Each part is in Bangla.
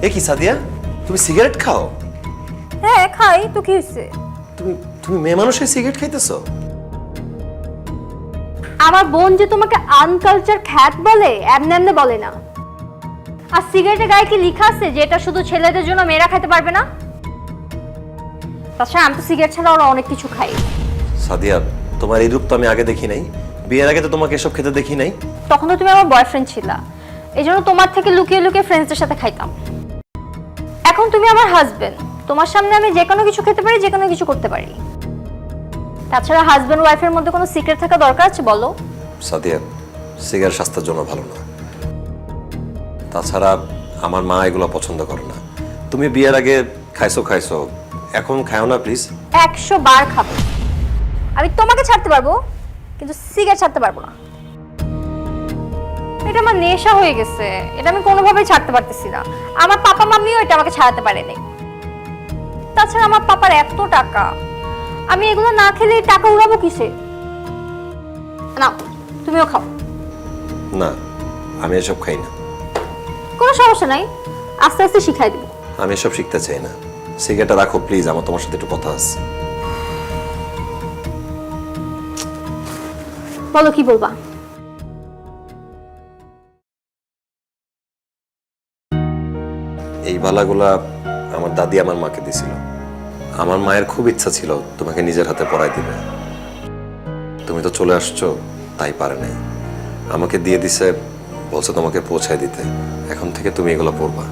এ কি সাদিয়া, তুমি সিগারেট খাও? হ্যাঁ খাই, তো কি হয়েছে? তুমি তুমি মেয়ে মানুষের সিগারেট খাইতেছো? আমার বোন যে তোমাকে আনকালচার খ্যাত বলে, এমনি এমনি বলে না। আর সিগারেটের গায়ে কি লেখা আছে যে এটা শুধু ছেলেদের জন্য, মেয়েরা খেতে পারবে না? তাছাড়া আমি তো সিগারেট ছাড়া ওরা অনেক কিছু খাই। সাদিয়া, তোমার এই রূপ তো আমি আগে দেখি নাই। বিয়ের আগে তো তোমাকে এসব খেতে দেখি নাই। তখন তো তুমি আমার বয়ফ্রেন্ড ছিলা, এই জন্য তোমার থেকে লুকিয়ে লুকিয়ে ফ্রেন্ডসদের সাথে খাইতাম। এখন তুমি আমার হাজবেন্ড, তোমার সামনে আমি যে কোনো কিছু খেতে পারি, যে কোনো কিছু করতে পারি। তাছাড়া হাজবেন্ড ওয়াইফের মধ্যে কোনো সিক্রেট থাকা দরকার আছে বলো? সাদিয়া, সিগারেট স্বাস্থ্যের জন্য ভালো না। তাছাড়া আমার মা এগুলো পছন্দ করে না। তুমি বিয়ের আগে খাইছো, এখন খাও না প্লিজ। 100 বার খাবো। আমি তোমাকে ছাড়তে পারবো, কিন্তু সিগারেট ছাড়তে পারবো না। এটা আমার নেশা হয়ে গেছে, এটা আমি কোনোভাবেই ছাড়তে পারতেছি না। আমার পাপা মাম্মিও এটা আমাকে ছাড়াতে পারেনি। তাছাড়া আমার পাপার এত টাকা, আমি এগুলো না খেলে টাকা উড়াবো কিসে? না, তুমিও খাও। না, আমি এসব খাই না। কোনো সমস্যা নাই, আস্তে আস্তে শিখাই দেবো। আমি এসব শিখতে চাই না। সিগারেটটা রাখো প্লিজ, আমার তোমার সাথে একটু কথা আছে। বলো, কি বলবা? এই বালাগুলা আমার দাদি আমার মাকে দিছিল। আমার মায়ের খুব ইচ্ছা ছিল তোমাকে নিজের হাতে পরাই দিবে। তুমি তো চলে আসছো, তাই পারে নাই। আমাকে দিয়ে দিছে, বলছে তোমাকে পৌঁছায় দিতে। এখন থেকে তুমি এগুলো পরবা।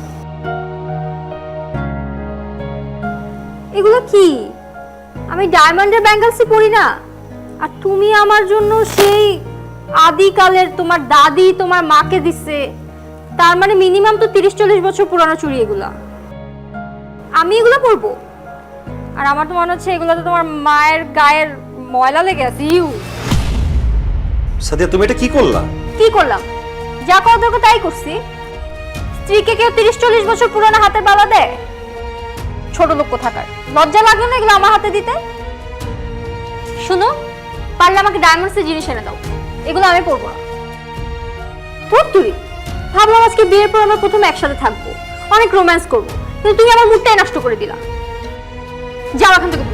এগুলো কি? আমি ডায়মন্ডের ব্যাঙ্গলসই পরি না। আর তুমি আমার জন্য সেই আদিকালের তোমার দাদি তোমার মাকে দিছে, তার মানে মিনিমাম তো 30-40 বছর পুরানো চুড়ি এগুলা। আমি এগুলো পরবো? আর আমার তো মনে হচ্ছে এগুলো তো তোমার মায়ের গায়ের ময়লা লেগে আছে। সাদিয়া, তুমি এটা কি করলা? কি করলাম? যা করা দরকার তাই করছি। স্ত্রীকে কেউ 30-40 বছর পুরানো হাতের বালা দেয়? ছোট লোক কোথাকার, লজ্জা লাগলো না এগুলো আমার হাতে দিতে? শুনো, পারলে আমাকে ডায়মন্ডসের জিনিস এনে দাও, এগুলো আমি পরবো না। তুই ভাবলাম আজকে বিয়ের পর আমরা প্রথমে একসাথে থাকবো, অনেক রোম্যান্স করবো, কিন্তু তুমি আমার মুডটাই নষ্ট করে দিলা। যাও এখান থেকে।